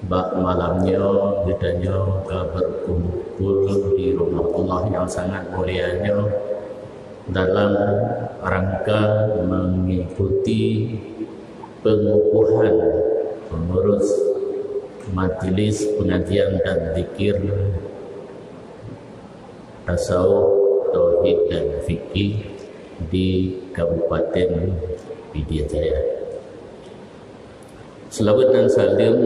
Bak malamnya kitanya berkumpul di rumah Allah yang sangat mulianya dalam rangka mengikuti pengukuhan pengurus majelis pengajian dan zikir tasawuf, tauhid dan fikih di Kabupaten Pidijaya. Selawat dan salam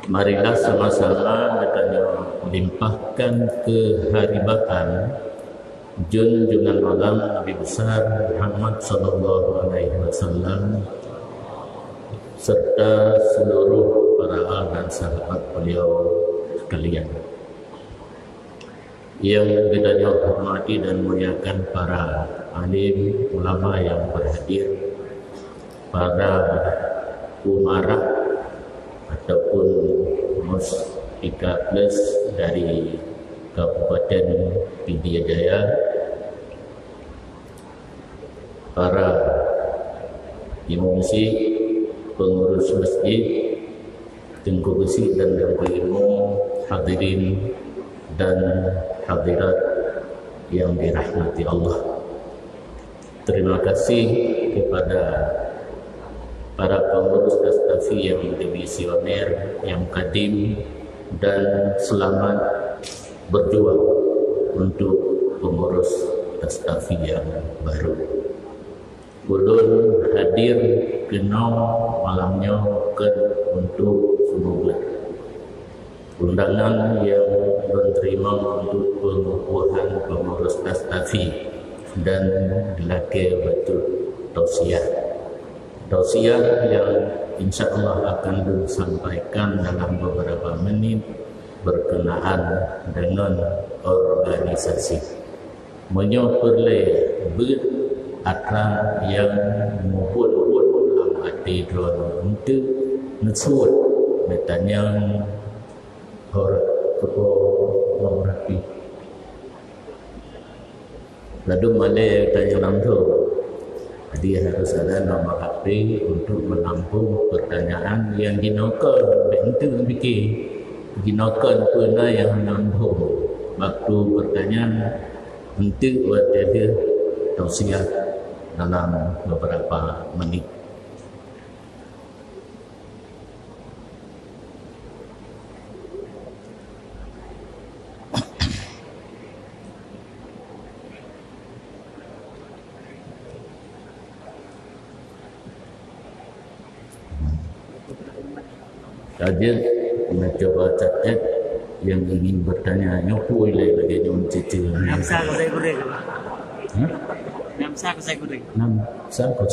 marilah sama-sama katanya limpahkan keharibaan junjungan alam Nabi besar Muhammad sallallahu alaihi wasallam serta seluruh para ahli dan sahabat beliau sekalian. Yang kita hormati dan muliakan para alim ulama yang berhadir, para umara ataupun Mustika Plus dari Kabupaten Pidijaya, para imam masjid, pengurus masjid, tengku besi dan tengku ilmu, hadirin dan hadirat yang dirahmati Allah. Terima kasih kepada para pengurus Dastafi yang divisioner, yang kadim, dan selamat berjuang untuk pengurus Dastafi yang baru. Ulun hadir kena malamnya untuk semoga undangan yang menerima untuk pengukuhan pengurus Dastafi dan dilakukan betul tausiah yang insya Allah akan disampaikan dalam beberapa menit berkenaan dengan organisasi. Menyoperle atra yang mumpun dalam hati drone untuk nesut bertanya orang rapi. Lalu malai tanya langsung. Jadi harus ada nomor HP untuk menampung pertanyaan yang dinokal. Bentuk fikir dinokal pernah yang menampung waktu pertanyaan untuk ada tausiah dalam beberapa menit. Saja mencoba catat yang ingin bertanya nyopoi lagi jom cicil. Namsa ko saya gurek. Namsa ko saya gurek. Namsa ko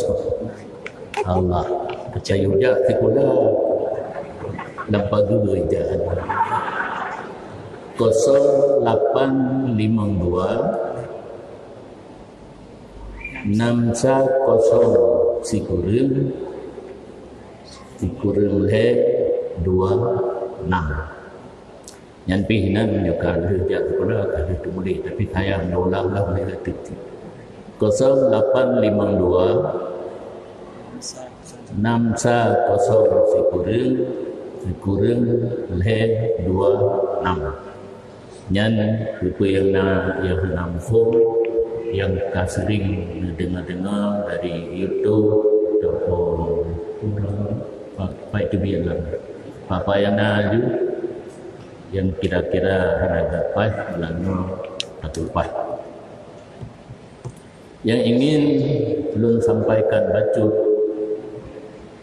Allah percaya je sekula dapat dulu je. 0852 610 Sikurim le 26. Yang pihinan juga kerja sekolah kerja boleh, tapi saya menolak lah mereka titik. 0852 610 Sikurim le 26. Yang buku yang nampu yang sering dengar dari YouTube ataupun apa itu biarlah apa yang naju yang kira-kira harga pas lalu satu pas yang ingin belum sampaikan bacot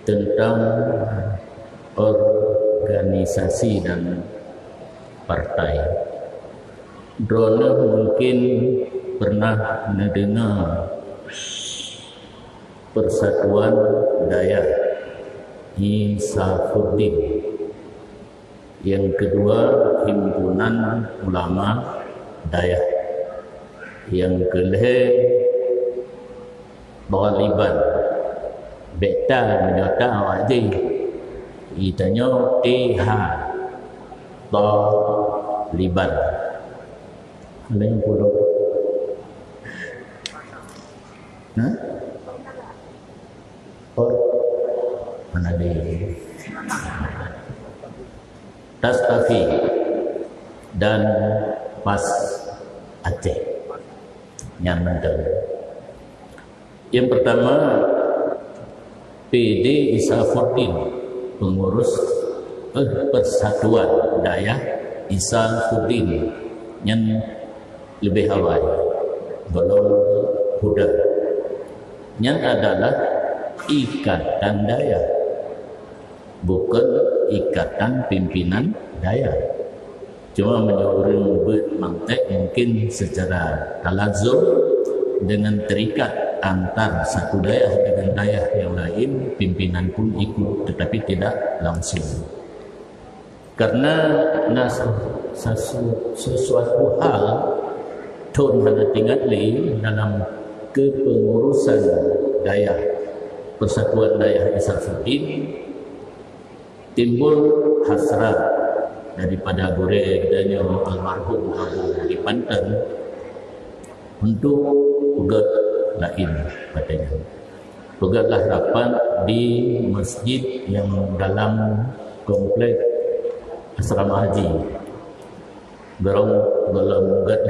tentang organisasi dan partai. Drone mungkin pernah mendengar Persatuan Dayak Isafuddin. Yang kedua, Himpunan Ulama Dayak. Yang kelih, Baliban. Beta menyota wajib. Itanya TH Baliban. Lain pula. Oh, mana dia? Tastafi dan Pas Aceh yang mental. Yang pertama PD Isafuddin, pengurus Persatuan Dayah Isafuddin yang lebih awal belum Huda, yang adalah Ikatan Dayah, bukan Ikatan Pimpinan Dayah. Cuma menurut mantek mungkin secara talazum dengan terikat antar satu dayah dengan dayah yang lain, pimpinan pun ikut, tetapi tidak langsung. Karena sesuatu hal Tun hana tinggal dalam kepengurusan dayah Persatuan Dayah Isafuddin, timbul hasrat daripada gure dan almarhum Abu di Panten untuk pegat lain katanya. Pegatlah rapat di masjid yang dalam komplek asrama haji. Berong dalam pegat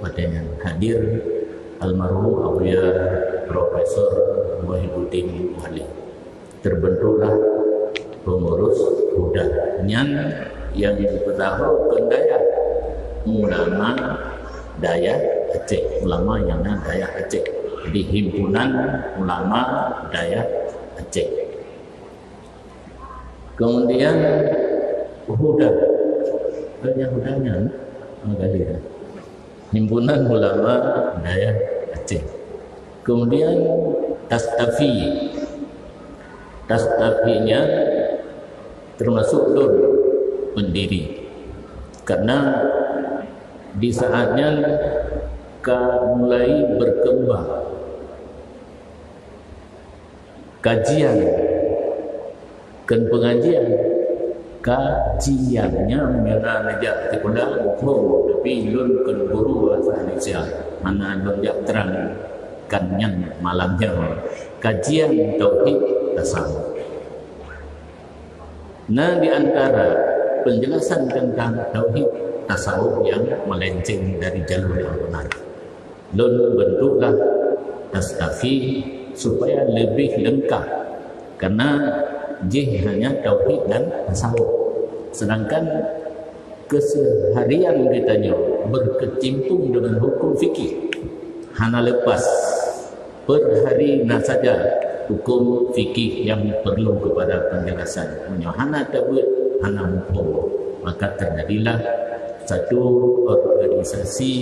katanya hadir almarhum Abu Ya Profesor Muhyiddin Wali. Terbentuklah pengurus Huda yang bertaruhkan dayah ulama dayah Aceh, ulama yang dayah Aceh. Jadi himpunan ulama dayah Aceh. Kemudian Huda, Hudanya himpunan ulama dayah Aceh. Kemudian Tastafinya termasuk Dun pendiri, karena di saatnya mulai berkembang kajian dan pengajian. Kajiannya mengenai nejak tikulah hukum, tapi lun kan guru bahasa Indonesia mana lun jak terang kanyan malamnya kajian tauhid tasawuf. Nah, di antara penjelasan tentang tauhid tasawuf yang melenceng dari jalur yang benar, lalu bentuklah Tastafi supaya lebih lengkap, karena hanya tauhid dan tasawuf, sedangkan keseharian kita berkecimpung dengan hukum fikih, hanya lepas per hari saja hukum fikih yang perlu kepada penjelasan. Hana tabut, hana hukum. Maka terjadilah satu organisasi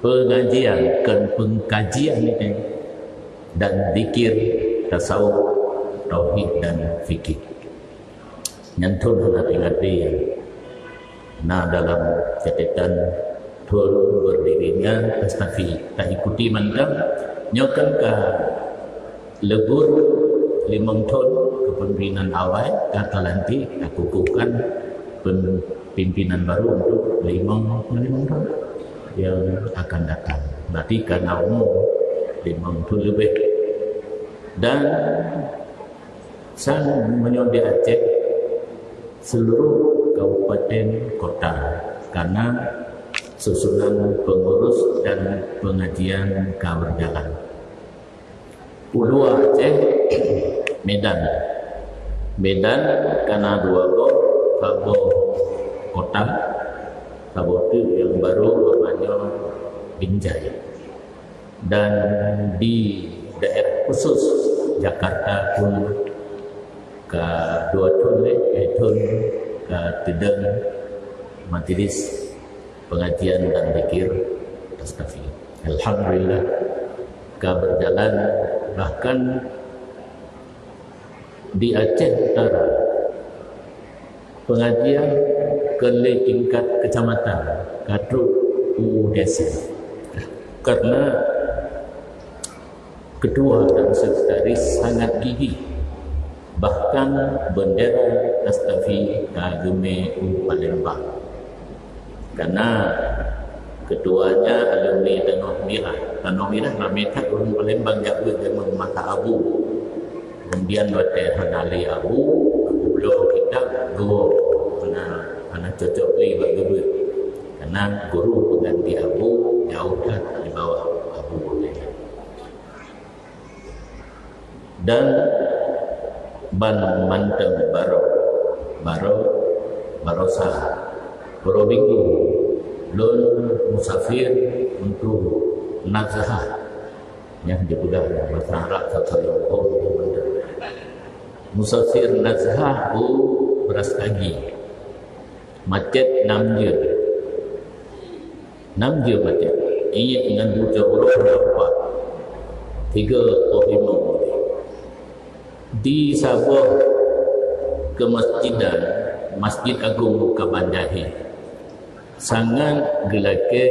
pengajian dan pengkajian ini dan zikir, tasawuf, tauhid dan fikih. Nyantun hati-hati. Nah, dalam catatan Tun berdirinya Tastafi, tak ikuti mandang nyokan ke lebur 5 ton kepemimpinan awal kata nanti aku kukuhkan pimpinan baru untuk 5 ton yang akan datang. Berarti karena umum 5 ton lebih. Dan sang menyodi Aceh seluruh kabupaten kota, karena susunan pengurus dan pengajian berjalan. Ulu Aceh, Medan karena 2 gol, Sabo kota, Sabo itu yang baru namanya Binjai. Dan di daerah khusus Jakarta pun ke 2 tahun ke Tideng Majelis Pengajian dan zikir Tastafi. Alhamdulillah berjalan, bahkan di Aceh Utara pengajian ke tingkat kecamatan Kadruk desa, karena ketua dan sekretaris sangat gigih. Bahkan bendera Tastafi kageme Palembang, karena ketuanya alumni Tanah Merah Ramekat orang Palembang jaga dengan mata abu. Kemudian Batai Hanali Abu Lo kita go anak cocok beli buat gebut. Karena guru pengganti Abu jauhkan di bawah Abu boleh. Dan ban manteng barosah Minggu lon musafir untuk nazah yang dipegang bahasa Arab atau musafir nazah beras kaki macet 6 je macet ini dengan 2 orang dapat 3 orang di Sabah ke Masjid Agung Kabanjahi sangat gelakai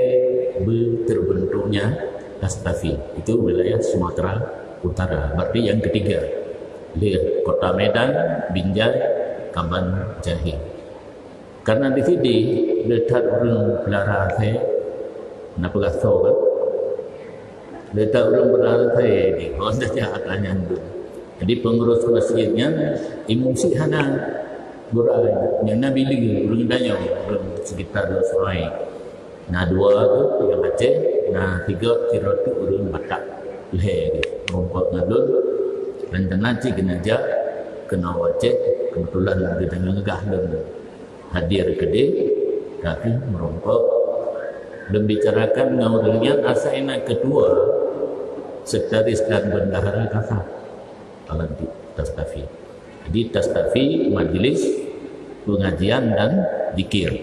terbentuknya Tastafi. Itu wilayah Sumatera Utara. Berarti yang ketiga Kota Medan, Binjai, Kabanjahi. Karena di sini letak orang belara saya nak perasau kan letak orang belara saya di kondisi akalnya dulu. Jadi pengurus masjidnya Imam Sihana Burai yang Nabi Liga orang tanya orang sekitar Sungai. Nah 2 tu yang Aceh, nah 3 kira tu orang Batak leher rompak ngadun dan tenaci kena Aceh kebetulan kita ngegah dan hadir ke dia tapi merompak dan bicarakan dengan orangnya asalnya kedua sekretaris dan bendahara Kafah Alanti Tastafi. Jadi Tastafi majlis pengajian dan zikir.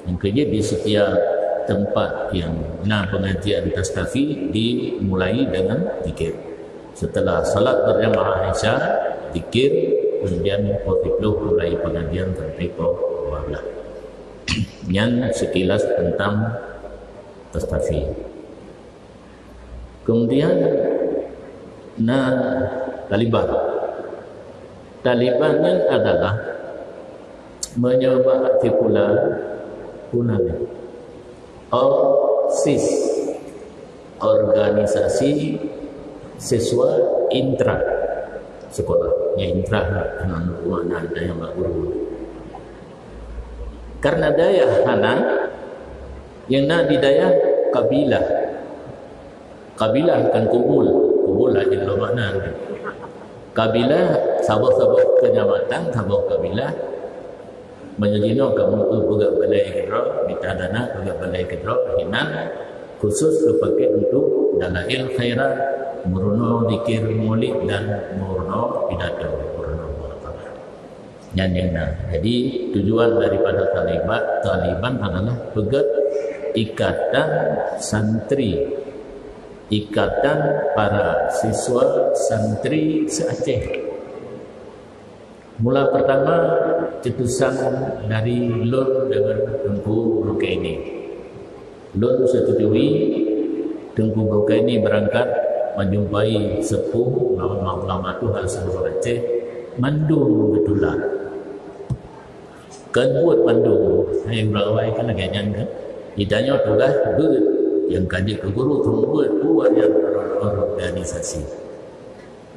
Yang kedua di setiap tempat yang pengajian Tastafi dimulai dengan zikir. Setelah salat berjamaah Isya, zikir, kemudian pukul 10 mulai pengajian sampai pukul 12. Yang sekilas tentang Tastafi. Kemudian Talibannya adalah mencoba artikular punami OSIS, organisasi siswa intra sekolah yang intra dengan makna daya guru. Karena daya hana yang nak di daya kabilah kan kumul aja lo makna kabilah sabah kenyamatan sabah kabilah menjadi kamu juga balai kedra bitadana juga balai kedra hinan khusus dipakai untuk dalail khairat murno zikir maulid dan murno pidato murno muhadharah. Jadi tujuan daripada Taliban adalah pegat ikatan santri, ikatan para siswa santri se-Aceh. Mula pertama cetusan dari Lun dengan Tengku Brokaini. Lun setujui Tengku Brokaini berangkat menjumpai sepuh ulama Tuhan seluruh Aceh mandung betulan. Kan buat mandung yang berawai kan agaknya kan. Ditanya tugas buat yang kaji ke guru buat yang organisasi.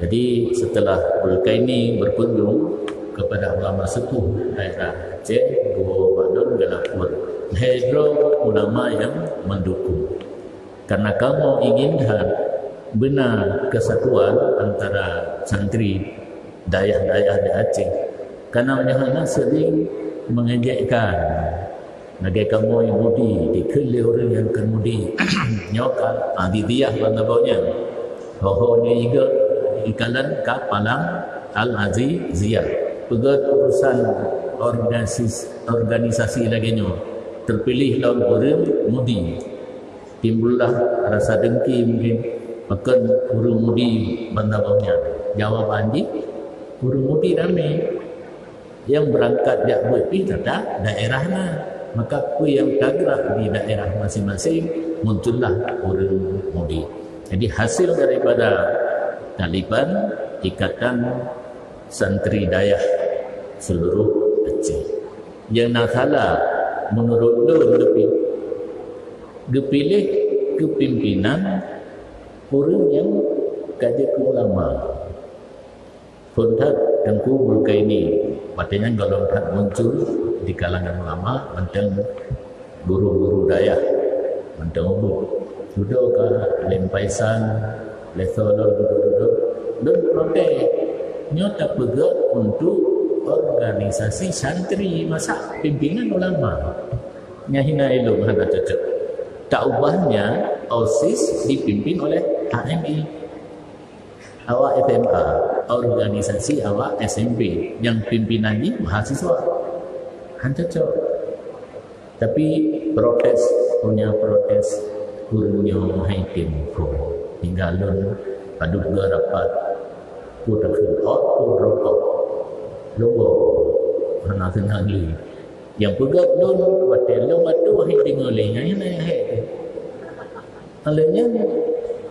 Jadi setelah Brokaini berkunjung kepada ulama sepuh daerah Aceh, Gua Badun, Galapur, hedro ulama yang mendukung. Karena kamu inginkan benar kesatuan antara santri daerah di Aceh. Karena jangan sering mengejekkan nagai kamu yang mudi dikeli orang yang kemudi nyokan adidiyah banda-banda hohonya juga ikalan kapalang al-aziziyah pegat urusan organisasi lagi nyo terpilih lawan orang mudi timbullah rasa dengki mungkin akan orang mudi banda-banda jawaban di orang mudi ramai yang berangkat dia buat tak daerahnya maka aku yang bergerak di daerah masing-masing muncullah orang mudi. Jadi hasil daripada Taliban ikatan santri daya seluruh Aceh. Yang nak salah menurut lu lebih Gepilih kepimpinan orang yang kaji ke ulama. Funtat tengku berkai ini, artinya kalau tak muncul di kalangan ulama, tentang guru-guru daya, tentang ubud, duduk ke lempaisan, lesolor duduk, dan protes, nyata bergerak untuk organisasi santri masa pimpinan ulama. Nyahina ilmu hana cocok. Tak ubahnya OSIS dipimpin oleh HMI. Awak SMA, organisasi awak SMP, yang pimpinannya mahasiswa. Cocok. Tapi protes gurunya Hakim hingga lun padu rapat putar khilot rokok logo hana sengali yang pegat lun watel lun atu hiting olehnya yang he alenya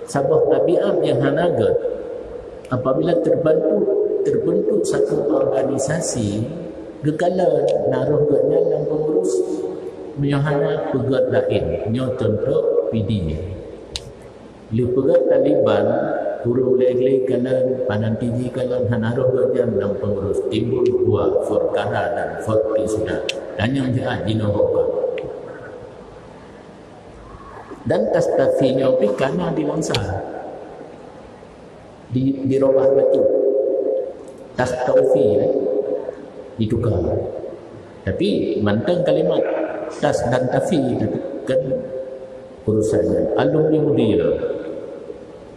sabah tabiat yang hanagat apabila terbentuk satu organisasi gegala naruh gaknya yang pengurus menyahana pegat lain nyo contoh PD lu pegat Taliban guru lele kalan panan tinggi kalan hanaruh gaknya yang pengurus timbul dua perkara dan fakti sudah dan yang jahat dinohoka dan tastafinya pikana dilangsa di robah batu tas taufi ditukar tapi manteng kalimat tas dan tafi kan urusannya alumni mudir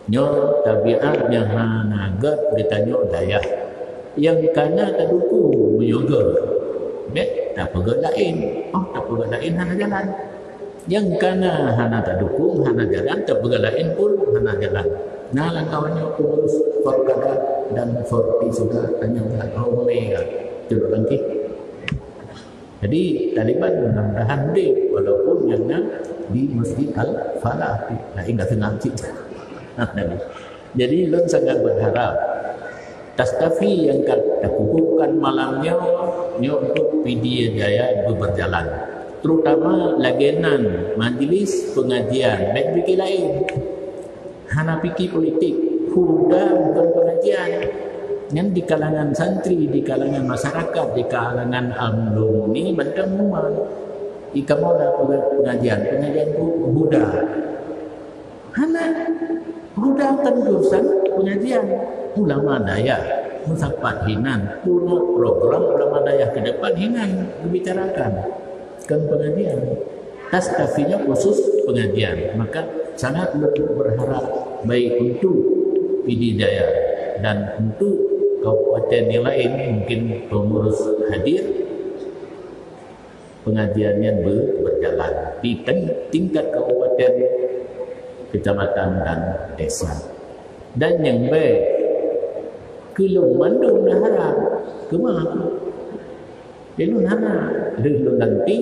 nyo tabiatnya hanagat ditanya daya yang kana taduku menyoga tak pegat lain tak pegat lain hana jalan yang kana hana taduku hana jalan tak pegat lain pun hana jalan. Nah, langkahnya pengurus Forkada dan Forti sudah tanya Romega dulu lagi. Jadi Taliban mudah-mudahan deh, walaupun yang di Masjid Al-Falah, nah ingat ngaji. Jadi lun sangat berharap tastafi yang kukuhkan malamnya untuk PD Jaya berjalan. Terutama lagenan majlis pengajian baik fikih lain. Hana fikih politik, huda bukan pengajian. Yang di kalangan santri, di kalangan masyarakat, di kalangan alumni, bentang semua. Ika mau pengajian huda. Hana huda kan urusan pengajian. Ulama daya, musafat hinan, punya program ulama daya ke depan hinan dibicarakan. Kan pengajian. Tastafinya khusus pengajian. Maka sangat berharap baik untuk PD Jaya dan untuk kabupaten yang lain mungkin pengurus hadir pengajiannya berjalan di tingkat kabupaten, kecamatan dan desa. Dan yang baik kelum mandung dah harap kemana kelum harap dulu nanti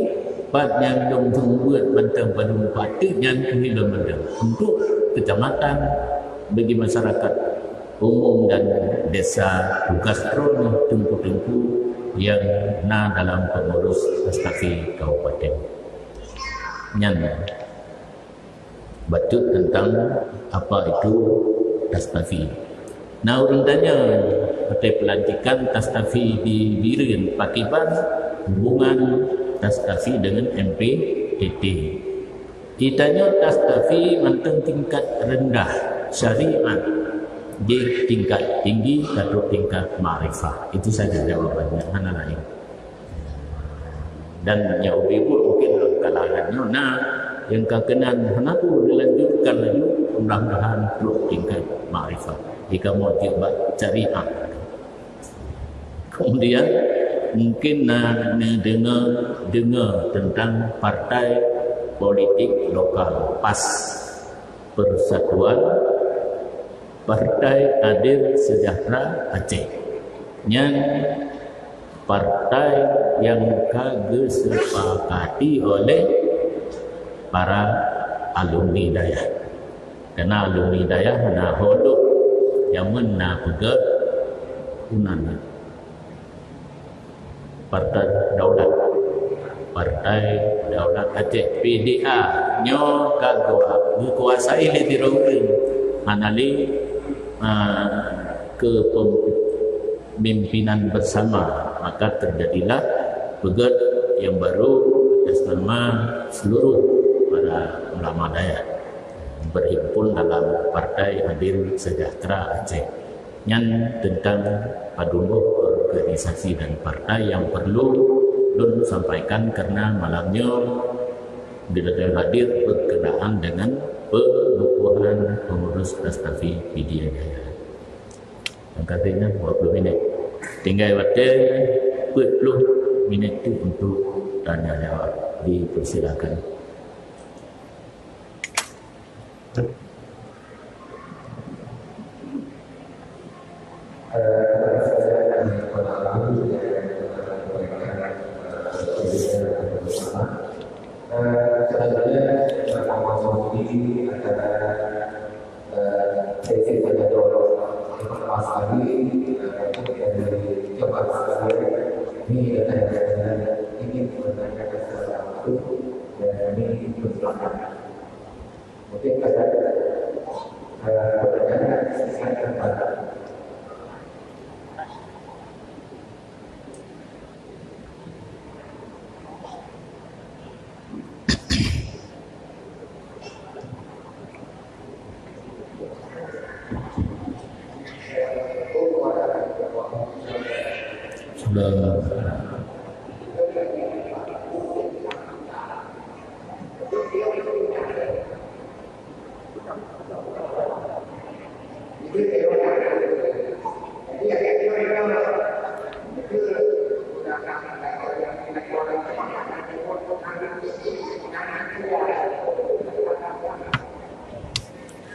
Pat yang dong buat bantang padung pati yang kehilangan bantang untuk kecamatan bagi masyarakat umum dan desa tugas tron tengku-tengku yang dalam pengurus tastafi kabupaten. Yang batut tentang apa itu tastafi. Nah urutnya partai pelantikan tastafi di Biren Pakiban hubungan tastafi dengan MPTT. Ditanya tastafi manteng tingkat rendah syariat di tingkat tinggi atau tingkat ma'rifah. Itu saja jawabannya, mana lain. Dan yang ibu mungkin kalangannya yang kekenan kenapa dilanjutkan lagi mudah-mudahan untuk tingkat ma'rifah jika mau coba syariat. Kemudian mungkin dengar tentang partai politik lokal PAS, Persatuan Partai Adil Sejahtera Aceh, yang partai yang disepakati oleh para alumni daya. Karena alumni daya hana hodok yang mana pegat unana Partai Daulat Partai Daulat Aceh PDA nyo kagua menguasai le dirurun manali kepemimpinan bersama, maka terjadilah pegat yang baru atas nama seluruh para ulama Dayak berhimpun dalam Partai Adil Sejahtera Aceh yang tentang padumuh organisasi dan partai yang perlu Lun sampaikan karena malamnya bila saya hadir berkenaan dengan pengukuhan pengurus Rastafi PDA Jaya. Yang katanya 20 minit. Tinggal waktu 20 minit itu untuk tanya jawab. Dipersilakan.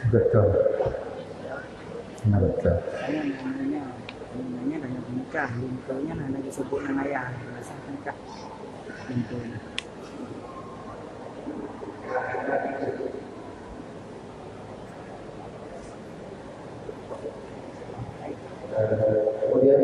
Betul. Betul. Namanya dah nikah, limpahnya nak disebut nama ayah, masa nikah limpahnya. Kemudian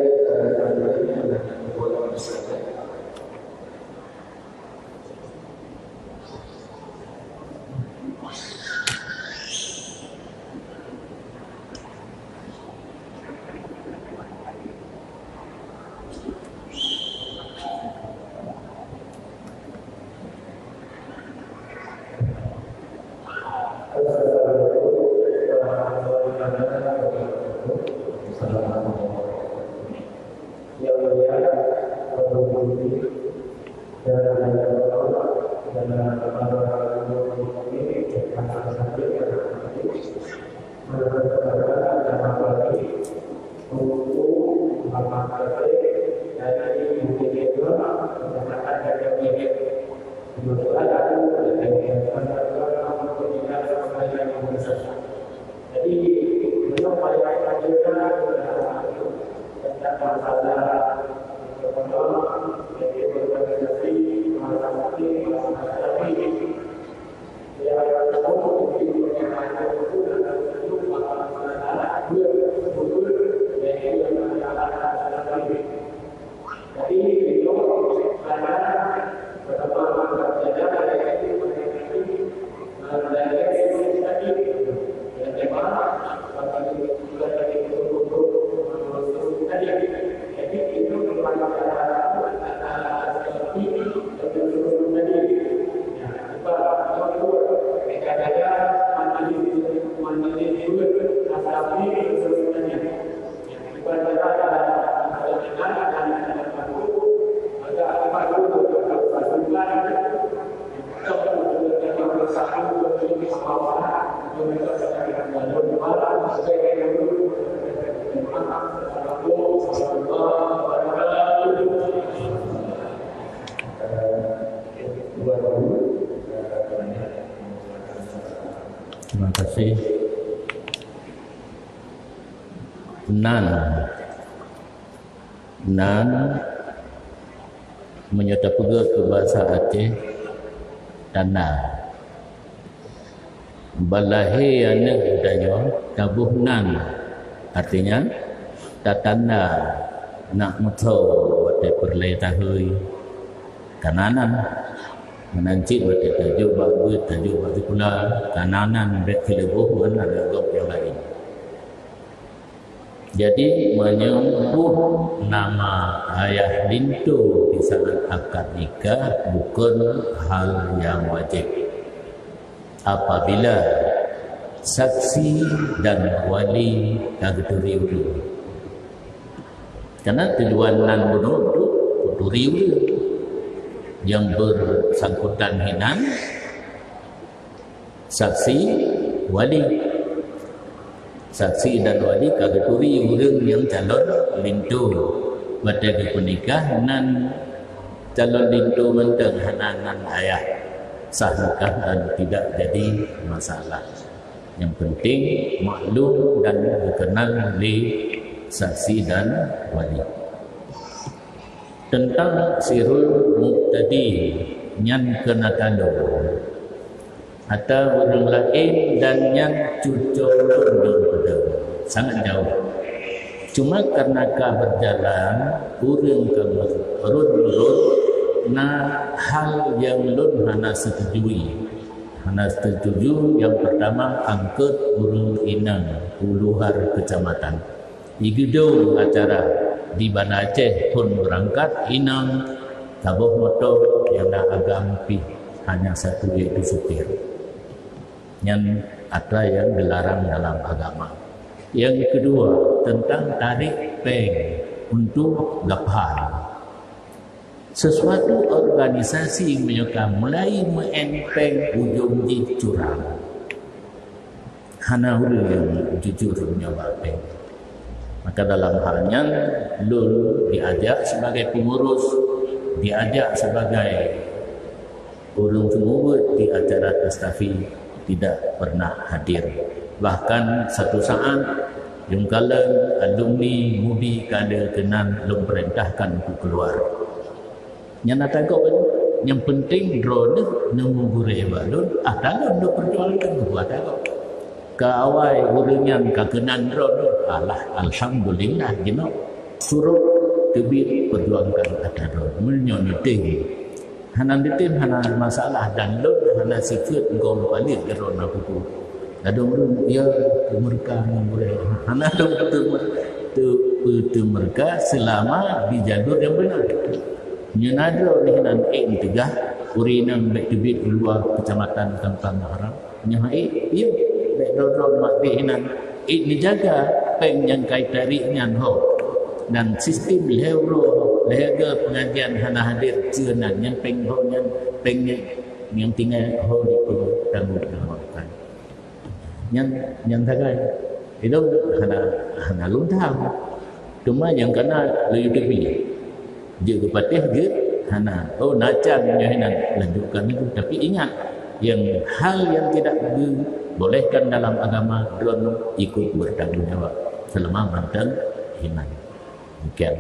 terima kasih. Nan menyata pegat ke bahasa Aceh tanah balahi anak danyo tabuh nan artinya tatanda nak muto wate perlai tahui kananan menancit berarti tajuk bagus, tajuk bagus pula kananan berarti lebuh mana ada gop yang lain. Jadi menyebut nama ayah lintu di saat akad nikah bukan hal yang wajib apabila saksi dan wali kageduri ulu. Karena tujuan nan bunuh itu kuduri ulu yang bersangkutan hinan saksi wali. Saksi dan wali kageduri orang yang calon lintu pada dipenikah nan calon lintu menteng hananan ayah sah nikah dan tidak jadi masalah. Yang penting maklum dan dikenal oleh saksi dan wali. Tentang sirul muqtadi nyan kena tandung atau orang lain dan yang cucuk sangat jauh. Cuma karena berjalan urang kamu urut na hal yang lun hana setujui. Hana setuju yang pertama angkut urang inang uluhar kecamatan. Igedung acara di Banda Aceh pun berangkat inang tabuh motor yang dah agak pi hanya satu yaitu supir. Yang ada yang dilarang dalam agama. Yang kedua tentang tarik peng untuk gapal. Sesuatu organisasi mereka mulai menempeng ujung di curang. Hana hulu yang jujur menyoba peng. Maka dalam halnya lul diajak sebagai pengurus, diajak sebagai ulung pengurus di acara Tastafi tidak pernah hadir. Bahkan satu saat yang kala alumni mudi kada kenan lum perintahkan untuk keluar. Yang nak tangkap yang penting drone nemu gure balun ada lu perjuangkan buat tangkap. Ke awal gurunya ka kenan drone alah alhamdulillah jino suruh tebi perjuangkan ada drone menyoniting. Hanan ditim hana masalah dan lun hana sifat gom balik gerona buku. Adong lun ia mereka boleh hana dong tu mereka selama di jalur yang benar. Nyenadro ni hanan tegah urinang baik tebit luar kecamatan Kampung Haram. Nyahai ia baik dodron mak hinan ni jaga peng yang kait tariknya ho dan sistem lehro lega pengajian hana hadir cenan yang peng ho yang tinggal ho di tanggung jawabkan yang tagai itu hana luntang cuma yang kena lebih tepi je kepatih je hana nacan nyahinan lanjutkan itu tapi ingat yang hal yang tidak dibolehkan dalam agama drone ikut bertanggung jawab selama mantan iman. Demikian.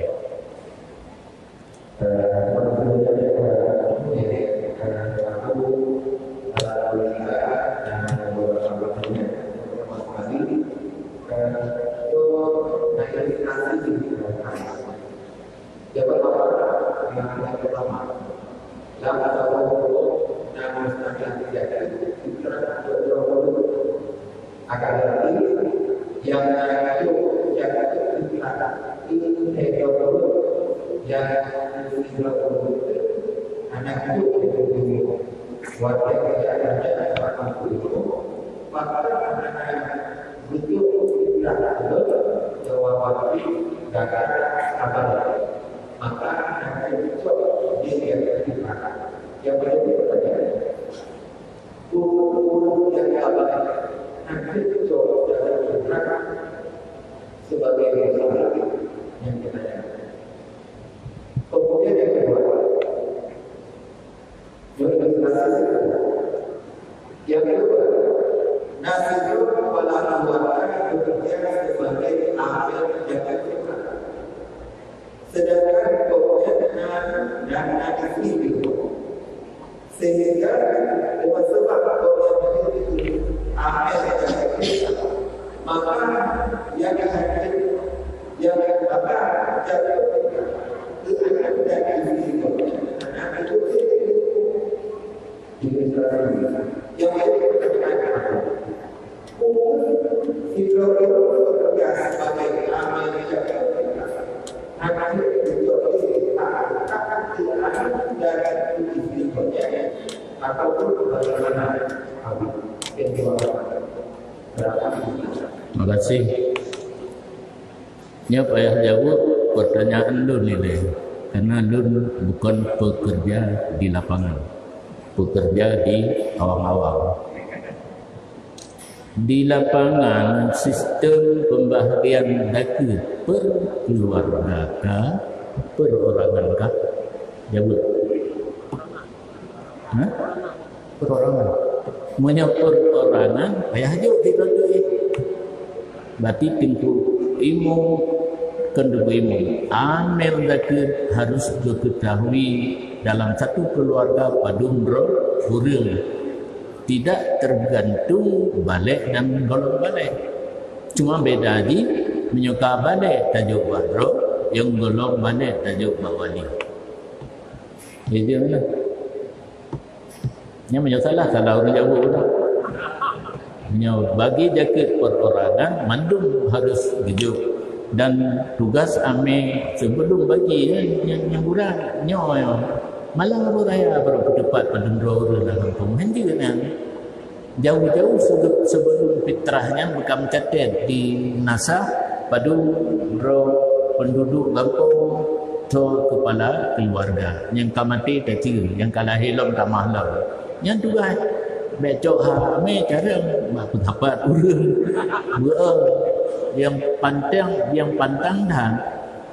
yang lain hidro itu bekerja sebagai amal menjaga akan dari individunya ataupun bagaimana Terima kasih. Ini payah jawab pertanyaan Lun ini, karena Lun bukan pekerja di lapangan, pekerja di awang-awang. Di lapangan sistem pembahagian daki per keluarga kah, perorangan kah? Jawab. Perorangan. Punya perorangan, payah jawab tidak tu. Berarti tingku ilmu kendu ilmu. Amil daki harus diketahui dalam satu keluarga padung hurul. Tidak tergantung balik dan golong balik. Cuma beda aja menyuka balik tajuk badro, yang golong balik tajuk bawali. Jadi mana? Yang menyosalah salah orang Jawa lah. Bagi jaket perorangan mandum harus hidup dan tugas ame sebelum bagi yang kurang nyoy malang raya baru tepat pada dua dalam pemhendak kan jauh-jauh sebelum fitrahnya bekam catat di NASA pada penduduk kampung to kepala keluarga yang kamati tadi yang kalah hilom tak mahlam yang tugas becok ame cara mak dapat urang yang pantang dan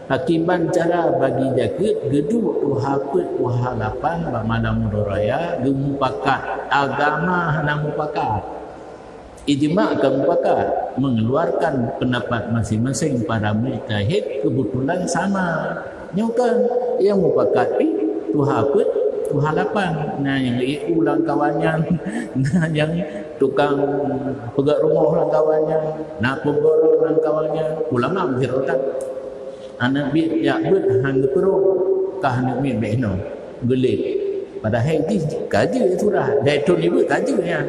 akibat cara bagi jaket geduk tuhaput wahalapan bak malam raya gemupakat agama hana mupakat ijma' kan mupakat mengeluarkan pendapat masing-masing para mujtahid kebetulan sama nyokan yang mupakat tuhaput wahalapan nah yang ulang kawannya nah yang tukang pegat rumah lang kawannya nak pemborong lang kawannya ulama berhutang anak bi ya bet hang perung kah nak mi beno gelik pada hari kaji surah dari tu ni kaji yang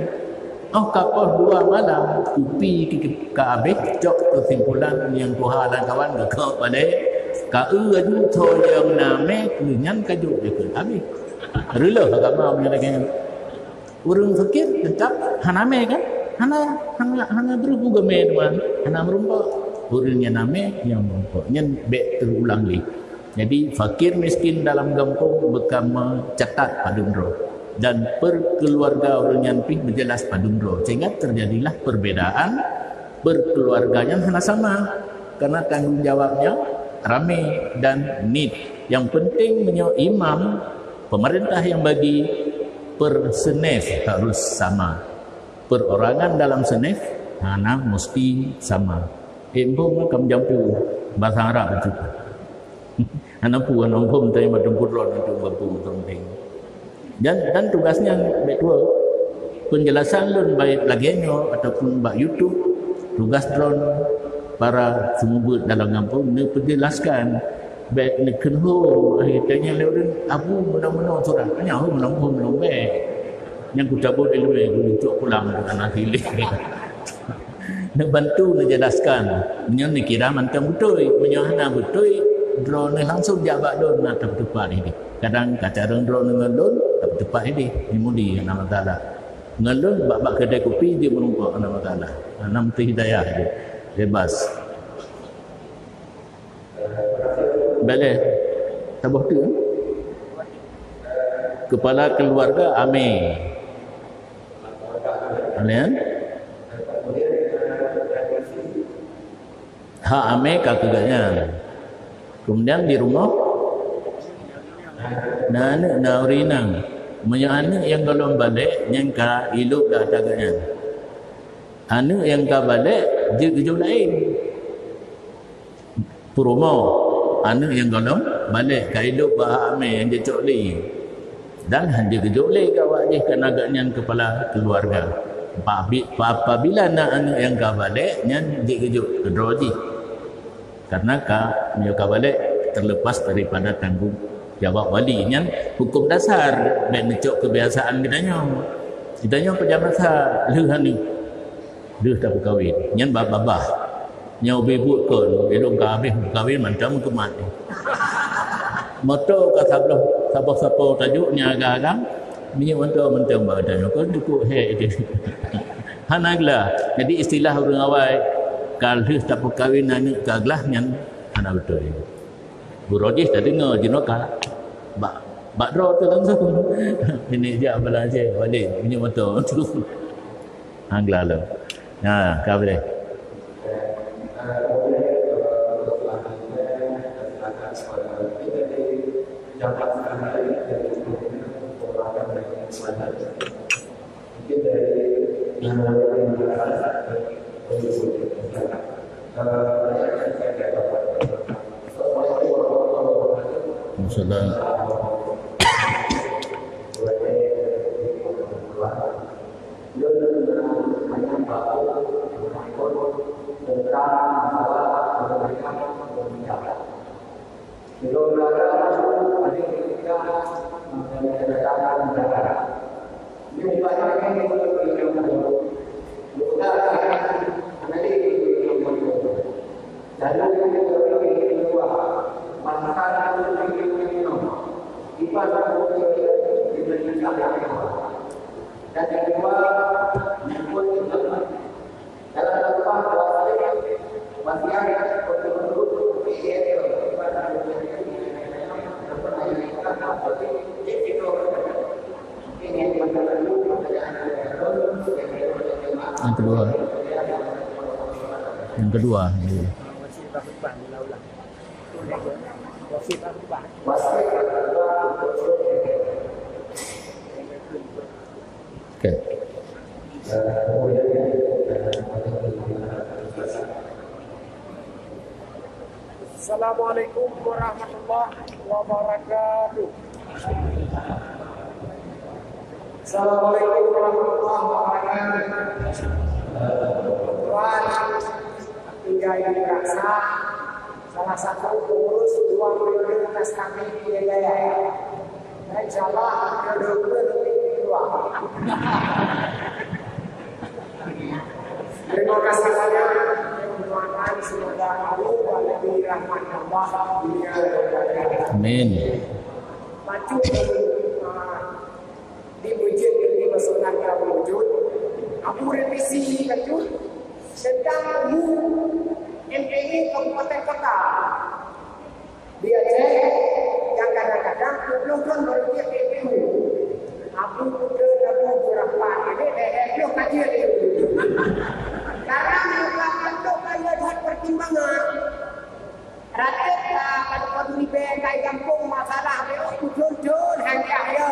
kapal dua malam kupi ke habis cok kesimpulan yang Tuhan dan kawan ke pada ka aju tho yang name kunyan kaju ke habis rela agama menyatakan urang fikir tetap haname kan hana berhubung game tuan hana merumpa urangnya name yang merumpa nyen be terulang li jadi fakir miskin dalam kampung bekam mencatat padundro dan perkeluarga orang yang pi berjelas padundro sehingga terjadilah perbedaan berkeluarganya hana sama karena tanggung jawabnya rame dan need yang penting menyo imam pemerintah yang bagi per senef harus sama. Perorangan dalam senef hana mesti sama. Empom kam jampu bahasa Arab itu. Hana pu ana empom tanya madam putron itu bampu penting. Dan tugasnya betul penjelasan lun baik lagianyo ataupun bak YouTube tugas drone para semua dalam kampung ni penjelaskan baik ni kenho tanya lewat abu menang-menang surah hanya aku menang baik yang ku cabut ilmu aku untuk pulang dengan hasil nak bantu nak jelaskan menyo ni kira mantang betul menyo hana betul drone ni langsung jabak don nak tepat ini kadang kata orang drone dengan don tak tepat ini mudi nama taala ngalun bab kedai kopi dia menumpuk nama taala nama hidayah dia bebas boleh tabah tu kepala keluarga ame kalian hak ame kakaknya kemudian di rumah na urinang menyana yang kalau balik yang ka hidup dah taganya anu yang ka balik dia kerja lain promo anu yang golong balik ke hidup bahak ame yang dia cokli dan dia kejoleh kawak je kenagaknya kepala keluarga apabila nak anu yang ka balik nyan dia kejuk kedroji karena ka ka balik terlepas daripada tanggung jawab wali nyan hukum dasar dan necok kebiasaan kitanya Ditanya pejabat leuhan ni. Leuh tak berkahwin. Nyan babah. Nyau bebut kon, elok kahwin macam kemat. Motor ka sablah sapa-sapa tajuknya agak-agak minyak mentang badan kau dukuk he dia. Hanaglah. Jadi istilah orang awal kalau tak berkahwin anak kaglah nyan ana betul. Bu Rojis dah dengar jenokal. Bak ro tu langsung. Ini dia belajar balik minyak motor tu. Hanglah lo. Ha, kau boleh. Yang kedua. Okay. Assalamualaikum warahmatullahi wabarakatuh. Assalamualaikum warahmatullahi wabarakatuh. Tuan, tinggal di Raksa, salah satu pengurus dua prioritas kami di Jaya. Dan insyaallah kedua dua. Terima kasih banyak. Doakan semoga Allah dan Nabi rahmat Allah dunia dan akhirat. Amin. Maju di wujud di masalah wujud. Aku revisi wujud tentang MPI Kabupaten Kota. Dia yang kadang-kadang belum berpikir PPU. Aku berapa ini dia kajian itu. Karena merupakan bentuk kaya buat pertimbangan. Rakyat pada peduli kaya kampung masalah dia jujur hanya dia.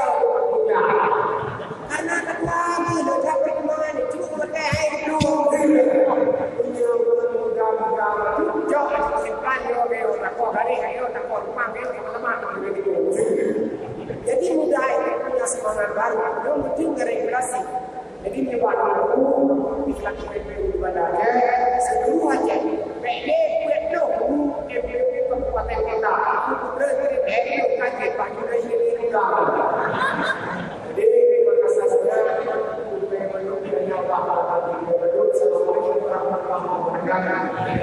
Karena lagi dia pertimbangan itu mereka itu. Punya mudah-mudah jauh simpan dia tak kau hari ayo tak kau rumah dia teman-teman begitu. Jadi mudah itu punya semangat baru. Dia mesti regulasi. Jadi menyebabkan aku ikhlas PPU ibadahnya seluruh aja. PD PPU Kabupaten Kota. Aku berarti PPU kaji bagi ini juga. Jadi terima kasih sudah menunjukkan nyawa bagi penduduk Assalamualaikum warahmatullahi wabarakatuh.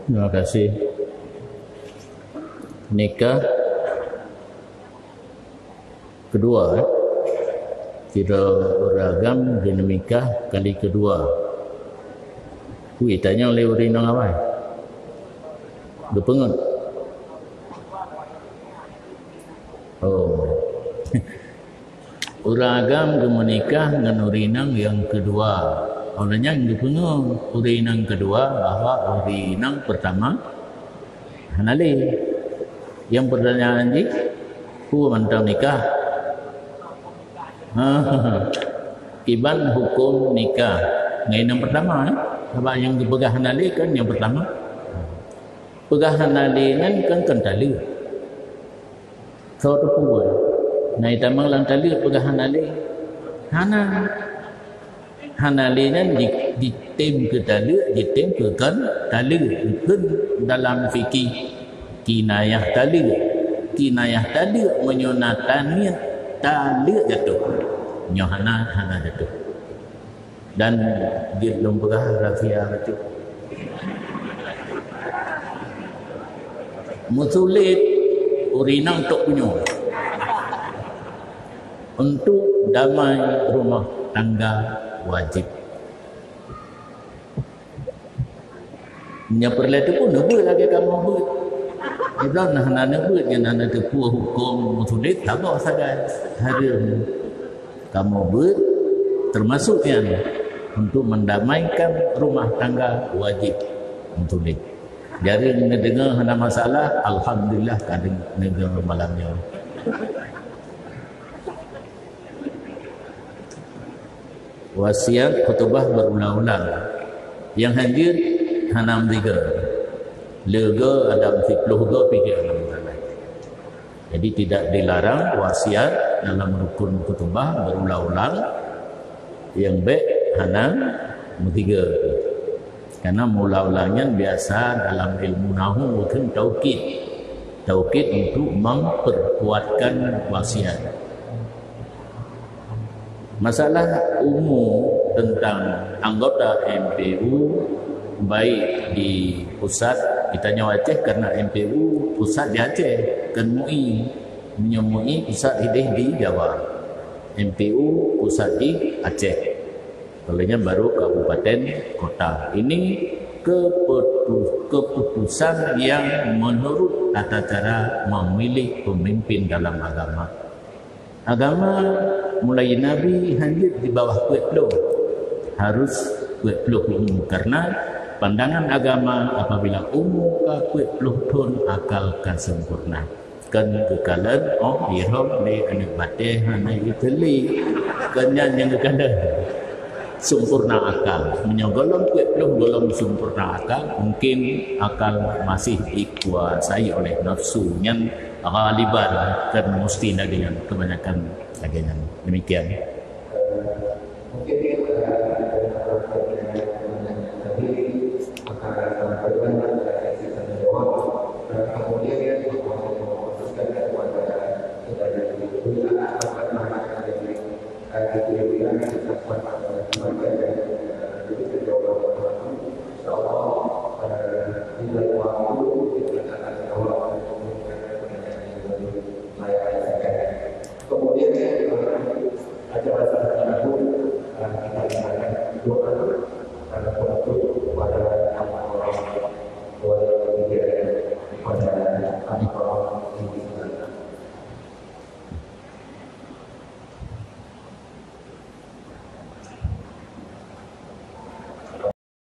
Terima kasih. Nikah kedua, kira beragam dinamika kali kedua. Tanya oleh urinang apa? Berpengut. Oh. Uragam menikah dengan urinang yang kedua. Olehnya yang dipenuh urinang kedua bahwa urinang pertama hanali. Yang pertanyaan ini mantau nikah. Iban hukum nikah. Yang pertama, sebab yang dipegang hanali kan yang pertama. pegahan alinan kan tali so tu pun nai tamang lang tali pegahan ali hana alinan di tem ke tali di tem ke kan tali kan dalam fikih kinayah tali menyunatkan tali jatuh nyohana jatuh dan dia belum pegah rafiah itu musulit urinang tok punyo untuk damai rumah tangga wajib nya perle tu pun nebut lagi kamu but dia nak nebut yang nak tepuh hukum musulit tak bawa sadar hari kamu but termasuk yang untuk mendamaikan rumah tangga wajib musulit. Jadi mendengar ada masalah, alhamdulillah kadang negara malamnya. Wasiat khutbah berulang-ulang. Yang hadir hanam 3. Lega ada 10 ke pikir dalam. Jadi tidak dilarang wasiat dalam rukun khutbah berulang-ulang. Yang baik hanam 3. Karena mula-ulangnya biasa dalam ilmu nahu mungkin taukid untuk memperkuatkan wasiat. Masalah umum tentang anggota MPU baik di pusat, kita nyawa Aceh karena MPU pusat di Aceh, kan MUI pusat di Jawa, MPU pusat di Aceh. Olehnya baru kabupaten kota. Ini keputusan yang menurut tata cara memilih pemimpin dalam agama. Agama mulai Nabi hadir di bawah kuat peluh. Harus kuat peluh umum karena pandangan agama apabila umum ka kuat peluh pun akal kan sempurna. Kan kekalan ihram ni anak bateh hanai iteli kan yang kekalan sempurna akal menyogolong belum golong sempurna akal mungkin akal masih dikuasai oleh nafsu yang ghaliban dan mesti dengan kebanyakan lagi demikian.